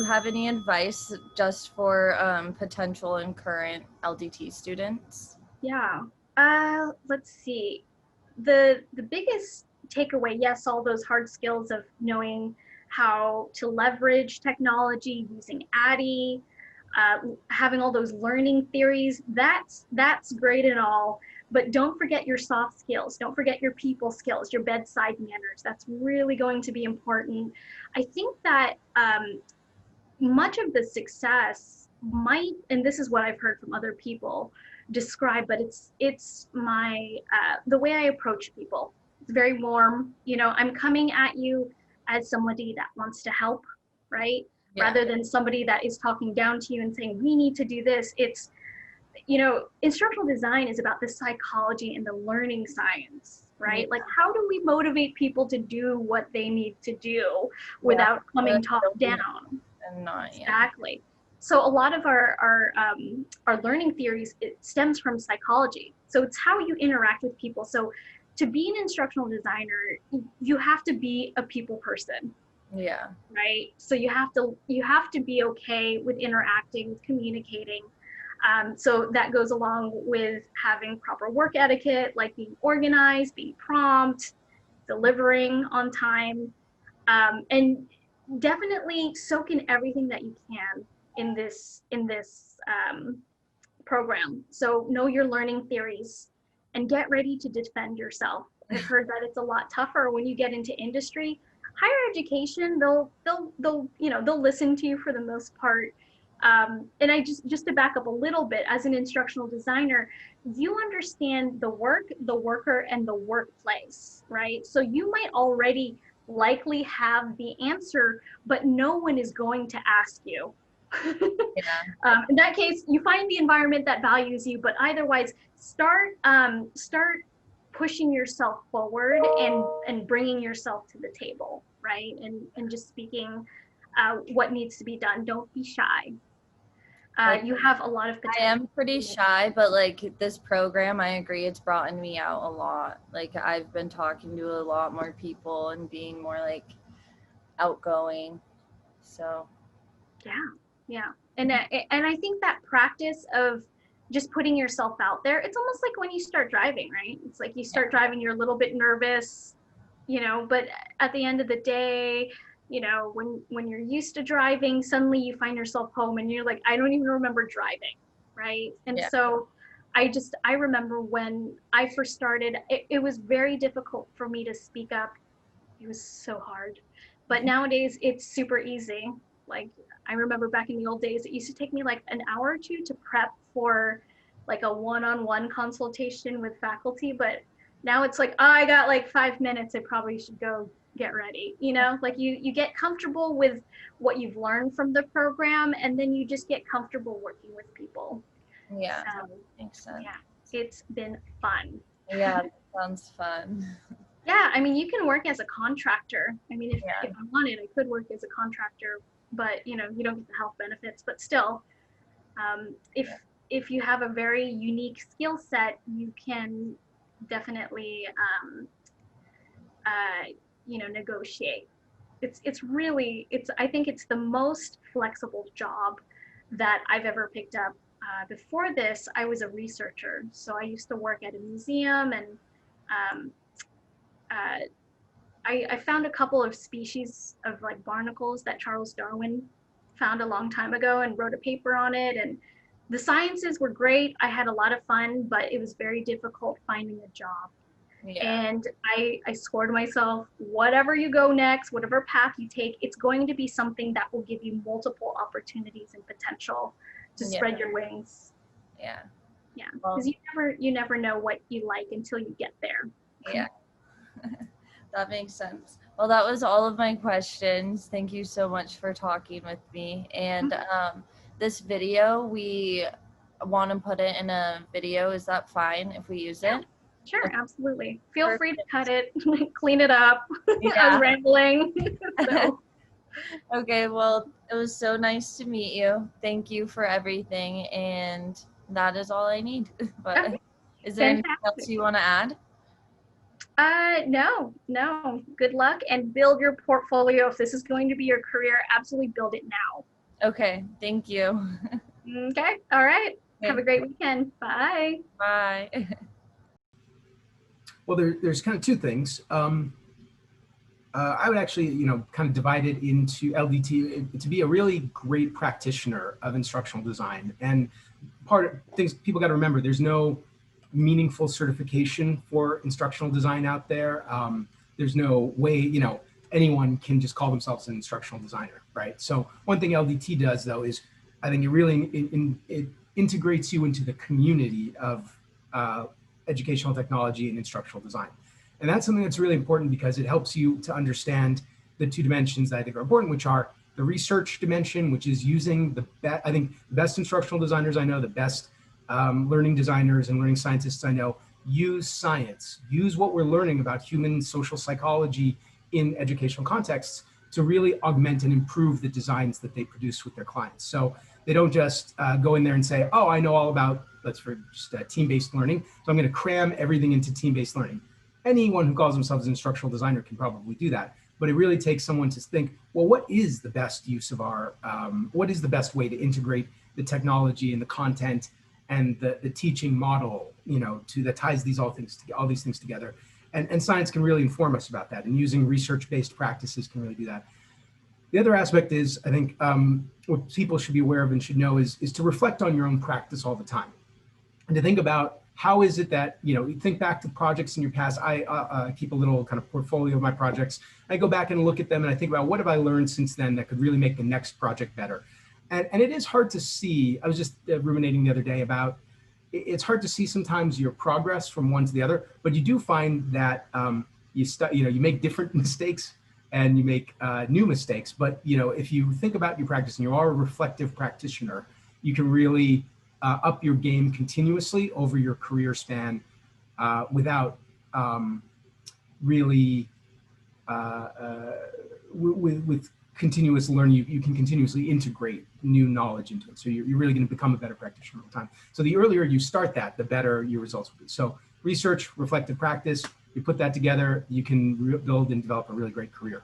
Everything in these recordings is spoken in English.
have any advice just for potential and current LDT students? Yeah. Let's see. The biggest takeaway, yes, all those hard skills of knowing how to leverage technology, using Addy, having all those learning theories, that's great and all, but don't forget your soft skills. Don't forget your people skills, your bedside manners. That's really going to be important. I think that much of the success might, and this is what I've heard from other people describe, but it's my the way I approach people. It's very warm. You know, I'm coming at you as somebody that wants to help, right? Yeah. Rather than somebody that is talking down to you and saying we need to do this. It's, you know, instructional design is about the psychology and the learning science, right? Yeah. Like, how do we motivate people to do what they need to do without coming top down? And not, Exactly. So a lot of our learning theories, it stems from psychology. So it's how you interact with people. So to be an instructional designer, you have to be a people person. Yeah. Right. So you have to be okay with interacting, with communicating. So that goes along with having proper work etiquette, like being organized, being prompt, delivering on time, and definitely soak in everything that you can in this program. So know your learning theories and get ready to defend yourself. I've heard that it's a lot tougher when you get into industry. Higher education, they'll listen to you for the most part. And I just to back up a little bit, as an instructional designer, you understand the work, the worker, and the workplace, right? So you might already likely have the answer, but no one is going to ask you. In that case, you find the environment that values you, but otherwise, start pushing yourself forward and bringing yourself to the table, right? And just speaking what needs to be done. Don't be shy. You have a lot of potential. I am pretty shy, but like this program, I agree, it's brought me out a lot. Like I've been talking to a lot more people and being more like outgoing. So yeah. And I think that practice of just putting yourself out there, it's almost like when you start driving, right? It's like you start driving, you're a little bit nervous, you know, but at the end of the day, you know, when you're used to driving, suddenly you find yourself home and you're like, I don't even remember driving, right? And so I remember when I first started, it was very difficult for me to speak up. It was so hard. But nowadays it's super easy. Like, I remember back in the old days, it used to take me like an hour or two to prep for like a one-on-one consultation with faculty, but now it's like, oh, I got like 5 minutes, I probably should go get ready. You know, like you get comfortable with what you've learned from the program, and then you just get comfortable working with people. yeah, So, makes sense. yeah, it's been fun. Yeah, that sounds fun. Yeah, I mean, you can work as a contractor. I mean, if I wanted, I could work as a contractor, but you know, you don't get the health benefits. But still, if you have a very unique skill set, you can definitely negotiate. I think it's the most flexible job that I've ever picked up. Before this, I was a researcher, so I used to work at a museum, and um, I found a couple of species of like barnacles that Charles Darwin found a long time ago and wrote a paper on it. And the sciences were great. I had a lot of fun, but it was very difficult finding a job. And I scored myself, whatever you go next, whatever path you take, it's going to be something that will give you multiple opportunities and potential to spread your wings. Yeah, because you never know what you like until you get there. Yeah. That makes sense. Well, that was all of my questions. Thank you so much for talking with me. And this video, we want to put it in a video. Is that fine if we use it? Sure, absolutely. Feel free to cut it, clean it up. I was rambling. So. Okay, well, it was so nice to meet you. Thank you for everything. And that is all I need. But is there anything else you want to add? No. Good luck and build your portfolio. If this is going to be your career, absolutely build it now. Okay, thank you. Okay, all right. Have Okay, a great weekend. Bye. bye. Well, there's kind of two things. I would actually, kind of divide it into LDT to be a really great practitioner of instructional design. And part of things people got to remember, there's no meaningful certification for instructional design out there. There's no way, anyone can just call themselves an instructional designer, right? So one thing LDT does, though, is I think it really it integrates you into the community of educational technology and instructional design. And that's something that's really important because it helps you to understand the two dimensions that I think are important, which are the research dimension, which is using I think the best instructional designers I know, the best learning designers and learning scientists I know, use science, use what we're learning about human social psychology in educational contexts to really augment and improve the designs that they produce with their clients. So they don't just go in there and say, oh, I know all about, team-based learning, so I'm going to cram everything into team-based learning. Anyone who calls themselves an instructional designer can probably do that, but it really takes someone to think, well, what is the best use of what is the best way to integrate the technology and the content and the teaching model, that ties all these things together. And science can really inform us about that, and using research-based practices can really do that. The other aspect is, I think, what people should be aware of and should know is to reflect on your own practice all the time, and to think about how is it that, you think back to projects in your past. I keep a little kind of portfolio of my projects. I go back and look at them and I think about what have I learned since then that could really make the next project better. And it is hard to see. I was just ruminating the other day about, it's hard to see sometimes your progress from one to the other, but you do find that you make different mistakes and you make new mistakes. But if you think about your practice and you are a reflective practitioner, you can really up your game continuously over your career span without really with continuous learning. You can continuously integrate new knowledge into it. So you're really going to become a better practitioner over time. So the earlier you start that, the better your results will be. So research, reflective practice, you put that together, you can build and develop a really great career.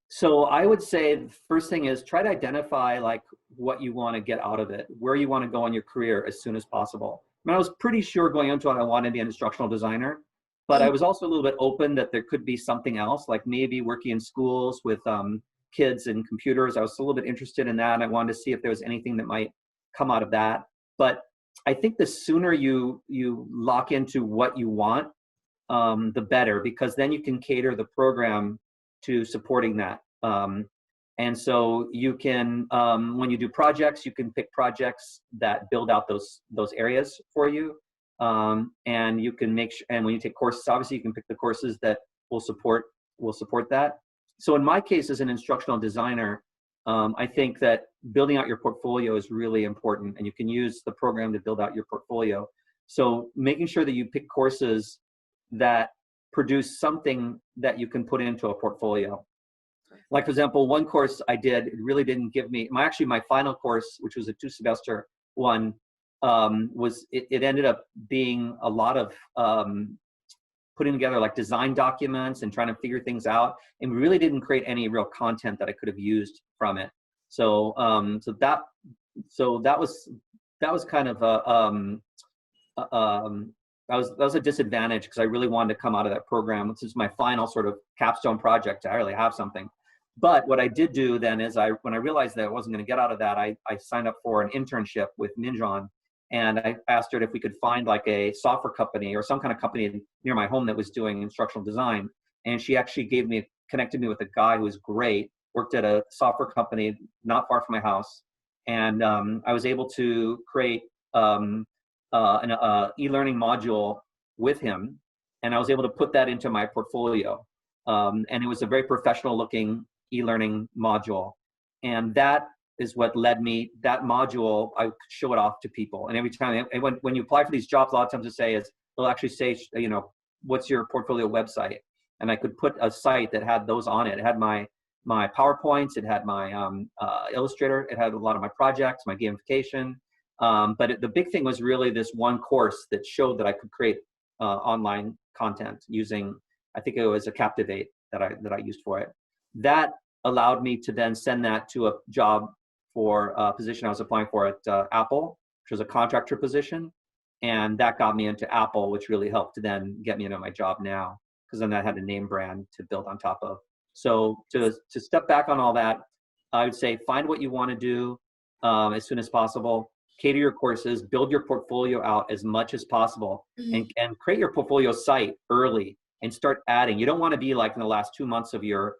So I would say the first thing is try to identify like what you want to get out of it, where you want to go in your career as soon as possible. I mean, I was pretty sure going into it I wanted to be an instructional designer, but I was also a little bit open that there could be something else, like maybe working in schools with kids and computers. I was a little bit interested in that, and I wanted to see if there was anything that might come out of that. But I think the sooner you lock into what you want, the better, because then you can cater the program to supporting that. And so you can, when you do projects, you can pick projects that build out those areas for you. And you can and when you take courses, obviously you can pick the courses that will support that. So in my case as an instructional designer, I think that building out your portfolio is really important, and you can use the program to build out your portfolio. So making sure that you pick courses that produce something that you can put into a portfolio. Like, for example, one course I did, it really didn't give me, my final course, which was a 2-semester one, it ended up being a lot of putting together like design documents and trying to figure things out, and really didn't create any real content that I could have used from it. So that was kind of that was a disadvantage, because I really wanted to come out of that program. This is my final sort of capstone project to really have something. But what I did do then is when I realized that I wasn't going to get out of that, I signed up for an internship with Minjon, and I asked her if we could find like a software company or some kind of company near my home that was doing instructional design. And she actually connected me with a guy who was great, worked at a software company not far from my house. And I was able to create an e-learning module with him, and I was able to put that into my portfolio. And it was a very professional looking e-learning module. And that is what led me, that module, I could show it off to people. And every time, when you apply for these jobs, a lot of times they'll actually say, what's your portfolio website? And I could put a site that had those on it. It had my PowerPoints, it had my Illustrator, it had a lot of my projects, my gamification. But the big thing was really this one course that showed that I could create online content using, I think it was a Captivate that I used for it. That allowed me to then send that to a job for a position I was applying for at Apple, which was a contractor position. And that got me into Apple, which really helped to then get me into my job now, because then I had a name brand to build on top of. So to step back on all that, I would say find what you want to do as soon as possible. Cater your courses, build your portfolio out as much as possible, and create your portfolio site early and start adding. You don't want to be like in the last 2 months of your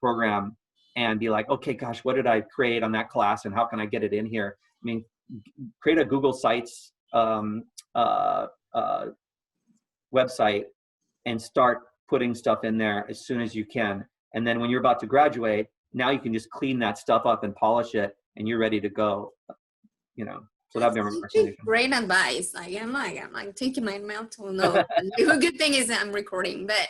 program and be like, okay, gosh, what did I create on that class and how can I get it in here? I mean, create a Google Sites website and start putting stuff in there as soon as you can. And then when you're about to graduate, now you can just clean that stuff up and polish it, and you're ready to go. You know, so that'd be my recommendation. Great advice. I'm taking my mental note. The good thing is I'm recording, but